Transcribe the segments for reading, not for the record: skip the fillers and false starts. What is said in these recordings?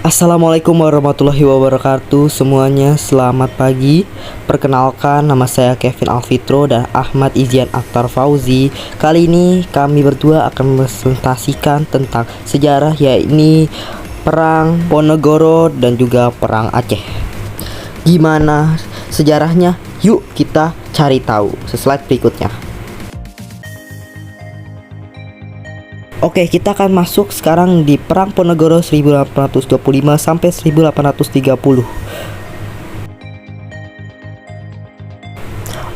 Assalamualaikum warahmatullahi wabarakatuh semuanya, selamat pagi. Perkenalkan, nama saya Kevin Alfitro dan Ahmad Izian Akhtar Fauzi. Kali ini kami berdua akan mempresentasikan tentang sejarah, yaitu Perang Ponorogo dan juga Perang Aceh. Gimana sejarahnya? Yuk kita cari tahu. Slide berikutnya. Oke, kita akan masuk sekarang di Perang Ponorogo 1825 sampai 1830.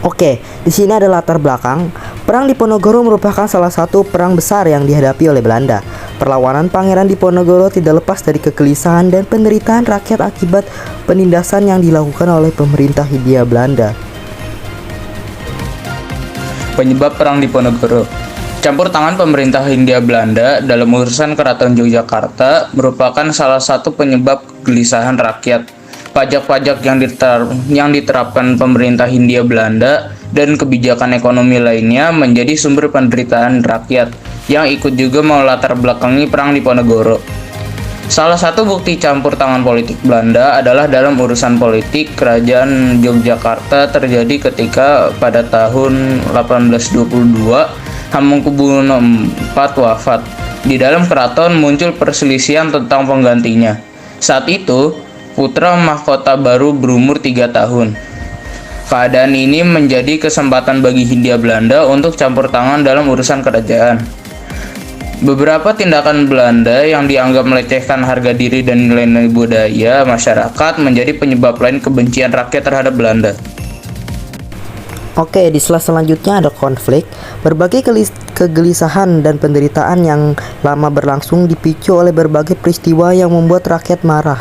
Oke, di sini ada latar belakang. Perang di Ponorogo merupakan salah satu perang besar yang dihadapi oleh Belanda. Perlawanan pangeran di Ponorogo tidak lepas dari kegelisahan dan penderitaan rakyat akibat penindasan yang dilakukan oleh pemerintah Hindia Belanda. Penyebab perang di Ponorogo. Campur tangan pemerintah Hindia Belanda dalam urusan Keraton Yogyakarta merupakan salah satu penyebab kegelisahan rakyat. Pajak-pajak yang diterapkan pemerintah Hindia Belanda dan kebijakan ekonomi lainnya menjadi sumber penderitaan rakyat yang ikut juga melatar belakangi perang di Ponorogo. Salah satu bukti campur tangan politik Belanda adalah dalam urusan politik kerajaan Yogyakarta terjadi ketika pada tahun 1822 Hamengkubuwono IV wafat. Di dalam keraton muncul perselisihan tentang penggantinya. Saat itu, putra mahkota baru berumur 3 tahun. Keadaan ini menjadi kesempatan bagi Hindia Belanda untuk campur tangan dalam urusan kerajaan. Beberapa tindakan Belanda yang dianggap melecehkan harga diri dan nilai-nilai budaya masyarakat menjadi penyebab lain kebencian rakyat terhadap Belanda. Oke, di slide selanjutnya ada konflik. Berbagai kegelisahan dan penderitaan yang lama berlangsung dipicu oleh berbagai peristiwa yang membuat rakyat marah.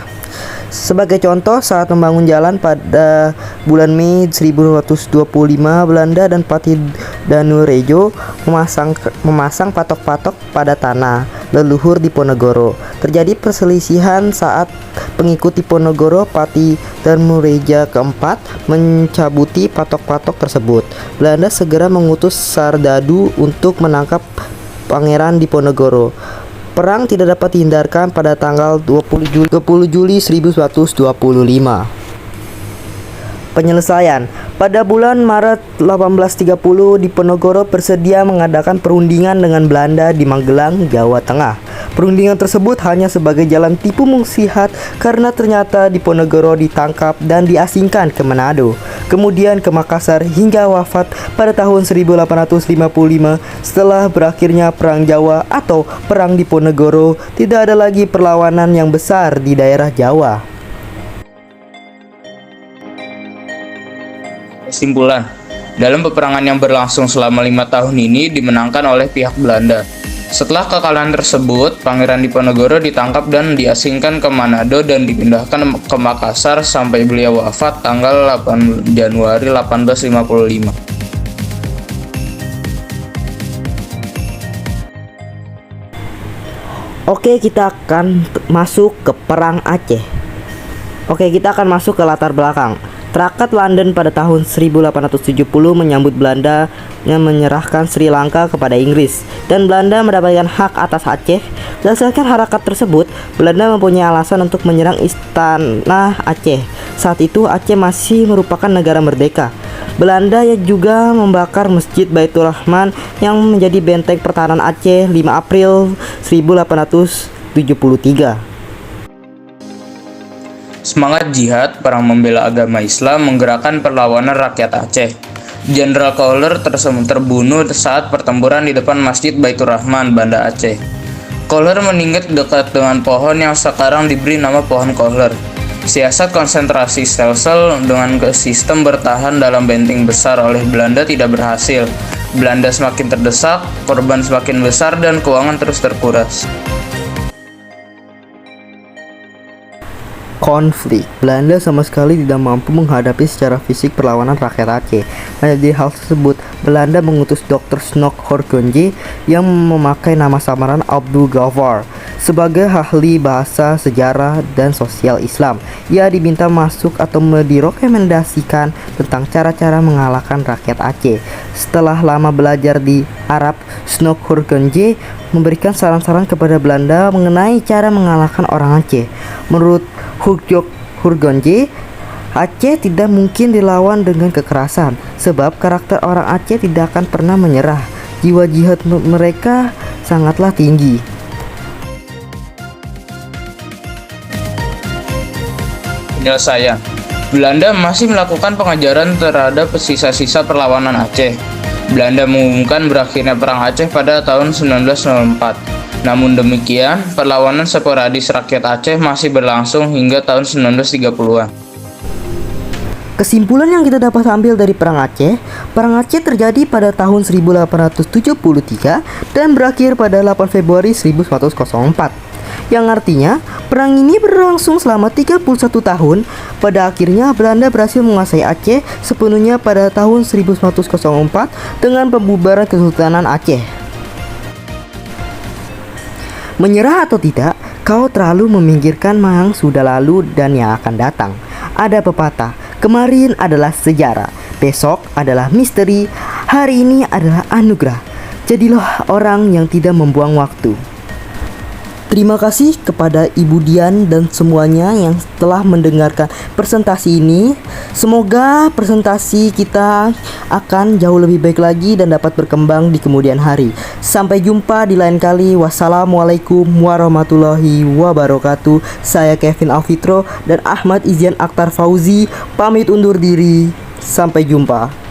Sebagai contoh, saat membangun jalan pada bulan Mei 1225, Belanda dan Patih Danurejo memasang patok-patok pada tanah leluhur di Ponorogo. Terjadi perselisihan saat pengikuti Ponorogo Patih Danureja keempat mencabuti patok-patok tersebut. Belanda segera mengutus Sardadu untuk menangkap pangeran di Ponorogo. Perang tidak dapat dihindarkan pada tanggal 20 Juli 1125. Penyelesaian. Pada bulan Maret 1830, di Ponorogo bersedia mengadakan perundingan dengan Belanda di Magelang, Jawa Tengah. Perundingan tersebut hanya sebagai jalan tipu muslihat karena ternyata di Ponorogo ditangkap dan diasingkan ke Manado, kemudian ke Makassar hingga wafat pada tahun 1855. Setelah berakhirnya Perang Jawa atau Perang di Ponorogo, tidak ada lagi perlawanan yang besar di daerah Jawa. Kesimpulan, dalam peperangan yang berlangsung selama 5 tahun ini dimenangkan oleh pihak Belanda. Setelah kekalahan tersebut, Pangeran Diponegoro ditangkap dan diasingkan ke Manado dan dipindahkan ke Makassar sampai beliau wafat tanggal 8 Januari 1855. Oke, kita akan masuk ke Perang Aceh. Oke, kita akan masuk ke latar belakang. Traktat London pada tahun 1870 menyambut Belanda yang menyerahkan Sri Lanka kepada Inggris, dan Belanda mendapatkan hak atas Aceh. Berdasarkan harakat tersebut, Belanda mempunyai alasan untuk menyerang istana Aceh. Saat itu Aceh masih merupakan negara merdeka. Belanda juga membakar Masjid Baitur Rahman yang menjadi benteng pertahanan Aceh 5 April 1873. Semangat jihad, perang membela agama Islam menggerakkan perlawanan rakyat Aceh. Jenderal Kohler terbunuh saat pertempuran di depan Masjid Baitur Rahman, Banda Aceh. Kohler meninggal dekat dengan pohon yang sekarang diberi nama Pohon Kohler. Siasat konsentrasi sel-sel dengan sistem bertahan dalam benteng besar oleh Belanda tidak berhasil. Belanda semakin terdesak, korban semakin besar, dan keuangan terus terkuras. Konflik. Belanda sama sekali tidak mampu menghadapi secara fisik perlawanan rakyat Aceh. Dari hal tersebut, Belanda mengutus Dr. Snok Horkonje yang memakai nama samaran Abdul Ghaffar. Sebagai ahli bahasa, sejarah, dan sosial Islam, ia diminta masuk atau direkomendasikan tentang cara-cara mengalahkan rakyat Aceh. Setelah lama belajar di Arab, Snoek Hurgonje memberikan saran-saran kepada Belanda mengenai cara mengalahkan orang Aceh. Menurut Hurgonje, Aceh tidak mungkin dilawan dengan kekerasan, sebab karakter orang Aceh tidak akan pernah menyerah. Jiwa jihad mereka sangatlah tinggi. Penyelesaian. Belanda masih melakukan pengejaran terhadap sisa-sisa perlawanan Aceh. Belanda mengumumkan berakhirnya Perang Aceh pada tahun 1994. Namun demikian, perlawanan sporadis rakyat Aceh masih berlangsung hingga tahun 1930-an. Kesimpulan yang kita dapat ambil dari Perang Aceh terjadi pada tahun 1873 dan berakhir pada 8 Februari 1904. Yang artinya, perang ini berlangsung selama 31 tahun. Pada akhirnya, Belanda berhasil menguasai Aceh sepenuhnya pada tahun 1904 dengan pembubaran Kesultanan Aceh. Menyerah atau tidak, kau terlalu memikirkan yang sudah lalu dan yang akan datang. Ada pepatah, kemarin adalah sejarah, besok adalah misteri, hari ini adalah anugerah. Jadilah orang yang tidak membuang waktu. Terima kasih kepada Ibu Dian dan semuanya yang telah mendengarkan presentasi ini. Semoga presentasi kita akan jauh lebih baik lagi dan dapat berkembang di kemudian hari. Sampai jumpa di lain kali. Wassalamualaikum warahmatullahi wabarakatuh. Saya Kevin Alfitro dan Ahmad Izyan Akhtar Fauzi pamit undur diri. Sampai jumpa.